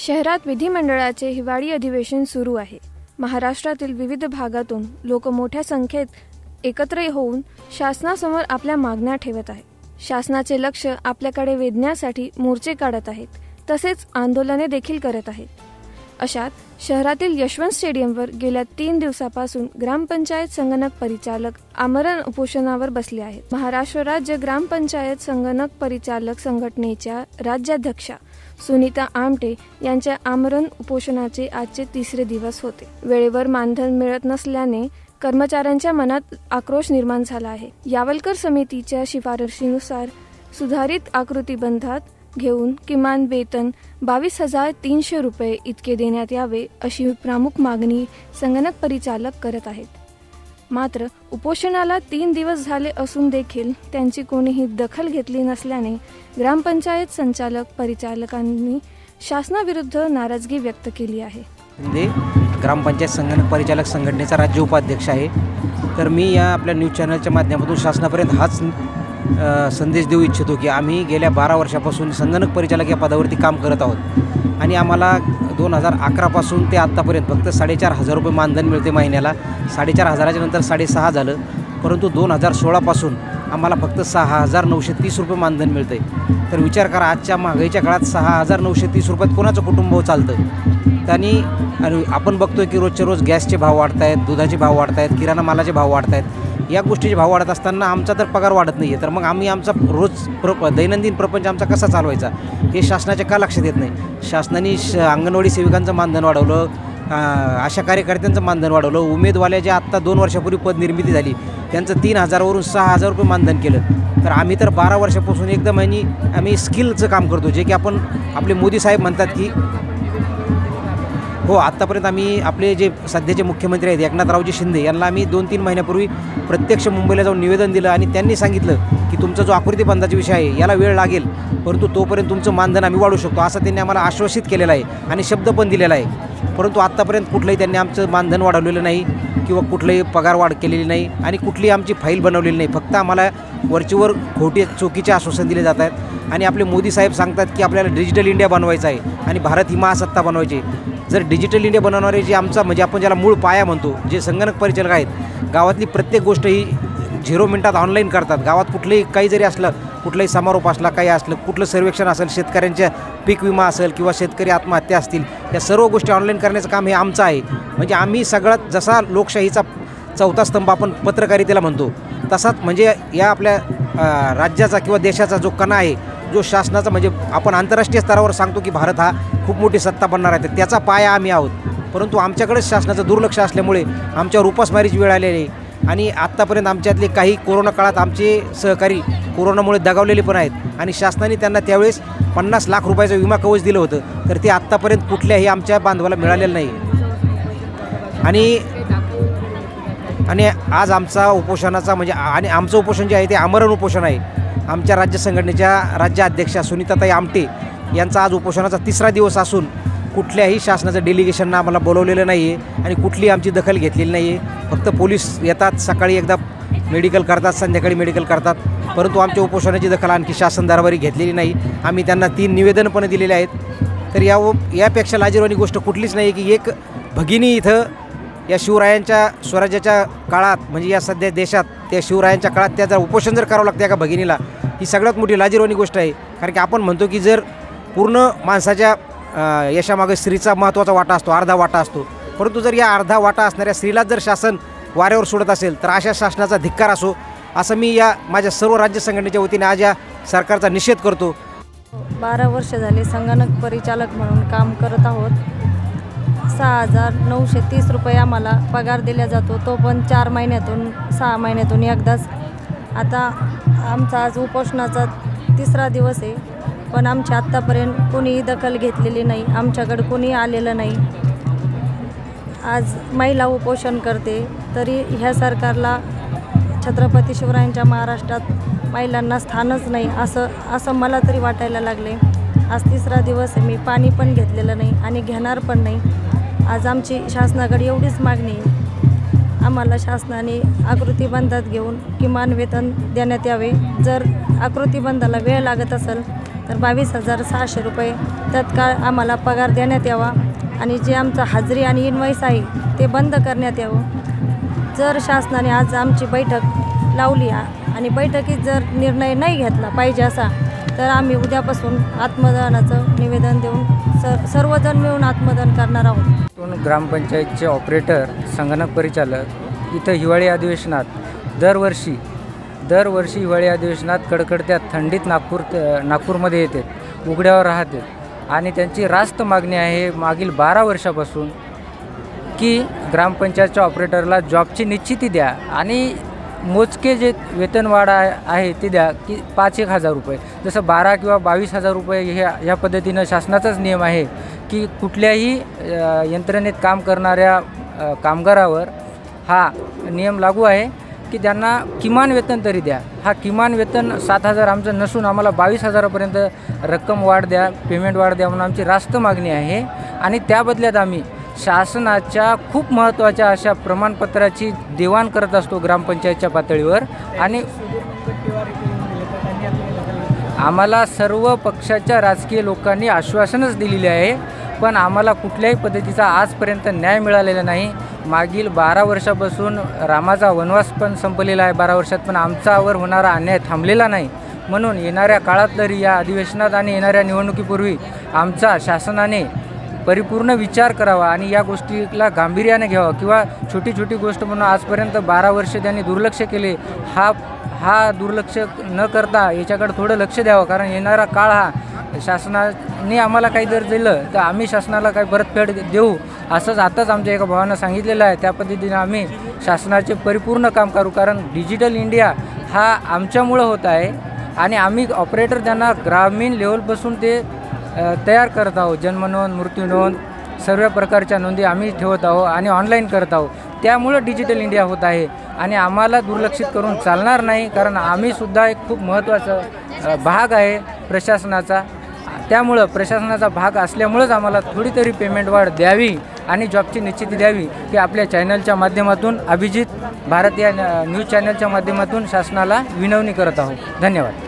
शहरात विधिमंडळाचे हिवाळी अधिवेशन सुरू आहे. महाराष्ट्रातील विविध भागातून लोक मोठ्या संख्येत एकत्र होऊन शासनासमोर आपल्या मागण्या ठेवत आहेत. शासनाचे लक्ष आपल्याकडे वेधण्यासाठी मोर्चे काढत आहेत, तसेच आंदोलने देखील करत आहेत. अशात शहरातील यशवंत स्टेडियमवर गेल्या 3 दिवसापासून ग्रामपंचायत संगणक परिचालक आमरण उपोषणावर बसले आहेत. महाराष्ट्र राज्य ग्रामपंचायत संगणक परिचालक संघटनेच्या राज्याध्यक्षा सुनीता आमटे यांच्या आमरण उपोषणाचे आजचे 3रे दिवस होते. वेळेवर मानधन मिळत नसल्याने कर्मचाऱ्यांच्या मनात आक्रोश निर्माण झाला आहे. यावलकर समितीच्या शिफारशीनुसार सुधारित आकृतीबंधात घेऊन किमान वेतन 22,300 रुपये इतके देण्यात यावे अशी प्रमुख मागणी संगणक परिचालक करत आहेत. मात्र उपोषणाला 3 दिवस झाले असून देखील त्यांची कोणीही दखल घेतली नसल्याने ग्रामपंचायत संचालक परिचालकांनी शासनाविरुद्ध नाराजगी व्यक्त केली आहे. ग्रामपंचायत संगणक परिचालक संघटनेचा राज्य उपाध्यक्ष आहे. तर मी या आपल्या न्यूज चॅनलच्या माध्यमातून शासनापर्यंत हाच संदेश देऊ इच्छितो की आम्ही गेल्या 12 वर्षापासून संगणक परिचालक या पदावरती काम करत आहोत आणि आम्हाला 2011 पासून ते आत्तापर्यंत फक्त 4,500 रुपये मानधन मिळते महिन्याला. 4,500च्या नंतर 6,500 झालं, परंतु 2016 पासून आम्हाला फक्त 6,930 रुपये मानधन मिळते. तर विचार करा, आजच्या महागाईच्या काळात 6,930 रुपयात कोणाचं कुटुंब चालतं? आणि आपण बघतोय की रोजचे रोज गॅसचे भाव वाढत आहेत, दुधाचे भाव वाढत आहेत, किराणा मालाचे भाव वाढत आहेत. या गोष्टीचे भाव वाढत असताना आमचा तर पगार वाढत नाही आहे. तर मग आम्ही आमचा दैनंदिन प्रपंच आमचा कसा चालवायचा हे शासनाच्या का लक्षात येत नाही? शासनाने अंगणवाडी सेविकांचं मानधन वाढवलं, आशा कार्यकर्त्यांचं मानधन वाढवलं, उमेदवाराच्या आत्ता 2 वर्षापूर्वी पदनिर्मिती झाली त्यांचं 3,000 वरून 6,000 रुपये मानधन केलं. तर आम्ही तर 12 वर्षापासून एकदम आम्ही स्किलचं काम करतो, जे की आपण आपले मोदी साहेब म्हणतात की हो. आत्तापर्यंत आम्ही आपले जे सध्याचे मुख्यमंत्री आहेत एकनाथरावजी शिंदे यांना आम्ही 2-3 महिन्यापूर्वी प्रत्यक्ष मुंबईला जाऊन निवेदन दिलं आणि त्यांनी सांगितलं की तुमचा जो आकृतीबंधाचा विषय आहे याला वेळ लागेल, परंतु तोपर्यंत तुमचं मानधन आम्ही वाढवू शकतो असं त्यांनी आम्हाला आश्वासित केलेलं आहे आणि शब्द पण दिलेला आहे. परंतु आत्तापर्यंत कुठलंही त्यांनी आमचं मानधन वाढवलेलं नाही किंवा कुठलंही पगार वाढ केलेली नाही आणि कुठलीही आमची फाईल बनवलेली नाही. फक्त आम्हाला वरचीवर चुकीचे आश्वासन दिले जात आहेत आणि आपले मोदी साहेब सांगतात की आपल्याला डिजिटल इंडिया बनवायचं आहे आणि भारत ही महासत्ता बनवायची. जर डिजिटल इंडिया बनवणारे जे आमचा म्हणजे आपण ज्याला मूळ पाया म्हणतो, जे संगणक परिचालक आहेत, गावातली प्रत्येक गोष्ट ही 0 मिनिटात ऑनलाईन करतात. गावात कुठलंही काही जरी असलं, कुठलाही समारोप असला, काही असलं, कुठलं सर्वेक्षण असेल, शेतकऱ्यांच्या पीक विमा असेल किंवा शेतकरी आत्महत्या असतील, या सर्व गोष्टी ऑनलाईन करण्याचं काम हे आमचं आहे. म्हणजे आम्ही सगळ्यात जसा लोकशाहीचा 4था स्तंभ आपण पत्रकारितेला म्हणतो, तसाच म्हणजे या आपल्या राज्याचा किंवा देशाचा जो कणा आहे, जो शासनाचा म्हणजे आपण आंतरराष्ट्रीय स्तरावर सांगतो की भारत हा खूप मोठी सत्ता बनणार आहे, तर त्याचा पाया आम्ही आहोत. परंतु आमच्याकडेच शासनाचं दुर्लक्ष असल्यामुळे आमच्यावर उपासमारीची वेळ आलेली आहे आणि आत्तापर्यंत आमच्यातले काही कोरोना काळात आमचे सहकारी कोरोनामुळे दगावलेले पण आहेत आणि शासनाने त्यांना त्यावेळेस 50 लाख रुपयाचं विमा कवच दिलं होतं, तर ते आत्तापर्यंत कुठल्याही आमच्या बांधवाला मिळालेलं नाही. आणि आज आमचा उपोषणाचा म्हणजे आणि आमचं उपोषण जे आहे ते आमरण उपोषण आहे. आमच्या राज्य संघटनेच्या राज्याध्यक्षा सुनीताताई आमटे यांचा आज उपोषणाचा 3रा दिवस असून कुठल्याही शासनाचं डेलिगेशननं आम्हाला बोलवलेलं नाही आहे आणि कुठलीही आमची दखल घेतलेली नाही आहे. फक्त पोलीस येतात, सकाळी एकदा मेडिकल करतात, संध्याकाळी मेडिकल करतात, परंतु आमच्या उपोषणाची दखल आणखी शासन दरबारी घेतलेली नाही. आम्ही त्यांना 3 निवेदनं पण दिलेले आहेत. तर यापेक्षा लाजिरवाणी गोष्ट कुठलीच नाही की एक भगिनी इथं या शिवरायांच्या स्वराज्याच्या काळात म्हणजे या सध्या देशात त्या शिवरायांच्या काळात त्याचं उपोषण जर करावं लागतं एका भगिनीला, ही सगळ्यात मोठी लाजिरवाणी गोष्ट आहे. कारण की आपण म्हणतो की जर पूर्ण माणसाच्या यशामागे स्त्रीचा महत्त्वाचा वाटा असतो, अर्धा वाटा असतो, परंतु जर या अर्धा वाटा असणाऱ्या स्त्रीलाच जर शासन वाऱ्यावर सोडत असेल तर अशा शासनाचा धिक्कार असो, असं मी या माझ्या सर्व राज्य संघटनेच्या वतीने आज या सरकारचा निषेध करतो. 12 वर्ष झाले संगणक परिचालक म्हणून काम करत आहोत. 6,930 रुपये आम्हाला पगार दिला जातो, तो पण 4 महिन्यातून 6 महिन्यातून एकदाच. आता आमचा आज उपोषणाचा 3रा दिवस आहे, पण आमच्या आत्तापर्यंत कोणीही दखल घेतलेली नाही, आमच्याकडे कोणी आलेलं नाही. आज महिला उपोषण करते तरी ह्या सरकारला छत्रपती शिवरायांच्या महाराष्ट्रात महिलांना स्थानच नाही असं मला तरी वाटायला लागले. आज 3रा दिवस आहे, मी पाणी पण घेतलेलं नाही आणि घेणार पण नाही. आज आमची शासनाकडे एवढीच मागणी आहे, आम्हाला शासनाने आकृतीबंधात घेऊन किमान वेतन देण्यात यावे. जर आकृतीबंधाला वेळ लागत असेल तर 22,600 रुपये तत्काळ आम्हाला पगार देण्यात यावा आणि जे आमचं हाजरी आणि इनवॉइस आहे ते बंद करण्यात यावं. जर शासनाने आज आमची बैठक लावली आणि बैठकीत जर निर्णय नाही घेतला पाहिजे असा, तर आम्ही उद्यापासून आत्मदानाचं निवेदन देऊन सर्वजण मिळून आत्मदान करणार आहोत. ग्रामपंचायतचे ऑपरेटर, संगणक परिचालक इथं हिवाळी अधिवेशनात दरवर्षी हिवाळी अधिवेशनात कडकडत्या थंडीत नागपूरमध्ये येते, उघड्यावर राहते आणि त्यांची रास्त मागणी आहे मागील 12 वर्षापासून की ग्रामपंचायतच्या ऑपरेटरला जॉबची निश्चिती द्या आणि मोजके जे वेतनवाढ आहे ते द्या की 5,000 रुपये. जसं 12 किंवा 22,000 रुपये ह्या पद्धतीनं शासनाचाच नियम आहे की कुठल्याही यंत्रणेत काम करणाऱ्या कामगारावर हा नियम लागू आहे की त्यांना किमान वेतन तरी द्या. हा किमान वेतन 7,000 आमचं नसून आम्हाला 22,000पर्यंत रक्कम वाढ द्या, पेमेंट वाढ द्या म्हणून आमची रास्त मागणी आहे. आणि त्या बदल्यात आम्ही शासनाच्या खूप महत्त्वाच्या अशा प्रमाणपत्राची देवाण करत असतो ग्रामपंचायतच्या पातळीवर. आणि आम्हाला सर्व पक्षाच्या राजकीय लोकांनी आश्वासनच दिलेले आहे, पण आम्हाला कुठल्याही पद्धतीचा आजपर्यंत न्याय मिळालेला नाही. मागील 12 वर्षापासून रामाचा वनवास पण संपलेला आहे 12 वर्षात, पण आमच्यावर होणारा अन्याय थांबलेला नाही. म्हणून येणाऱ्या काळात तरी या अधिवेशनात आणि येणाऱ्या निवडणुकीपूर्वी आमचा शासनाने परिपूर्ण विचार करावा आणि या गोष्टीला गांभीर्याने घ्यावा. किंवा छोटी गोष्ट म्हणून आजपर्यंत 12 वर्ष त्यांनी दुर्लक्ष केले, हा दुर्लक्ष न करता याच्याकडे थोडं लक्ष द्यावं. कारण येणारा काळ हा शासनाने आम्हाला काही जर दिलं तर आम्ही शासनाला काही परतफेड देऊ, असंच आताच आमच्या एका भावानं सांगितलेलं आहे. त्या पद्धतीने आम्ही शासनाचे परिपूर्ण काम करू. कारण डिजिटल इंडिया हा आमच्यामुळं होत आहे आणि आम्ही ऑपरेटर त्यांना ग्रामीण लेवलपासून ते तयार करत आहोत. जन्मनोंद, मृत्यूनोंद सर्व प्रकारच्या नोंदी आम्ही ठेवत आहोत आणि ऑनलाईन करत आहोत. त्यामुळं डिजिटल इंडिया होत आहे आणि आम्हाला दुर्लक्षित करून चालणार नाही. कारण आम्हीसुद्धा एक खूप महत्त्वाचा भाग आहे प्रशासनाचा. त्यामुळं प्रशासनाचा भाग असल्यामुळंच आम्हाला थोडी तरी पेमेंट वाढ द्यावी आणि जॉबची निश्चिती द्यावी की आपल्या चॅनलच्या माध्यमातून, अभिजित भारत या न्यूज चॅनलच्या माध्यमातून शासनाला विनवणी करत आहोत. धन्यवाद.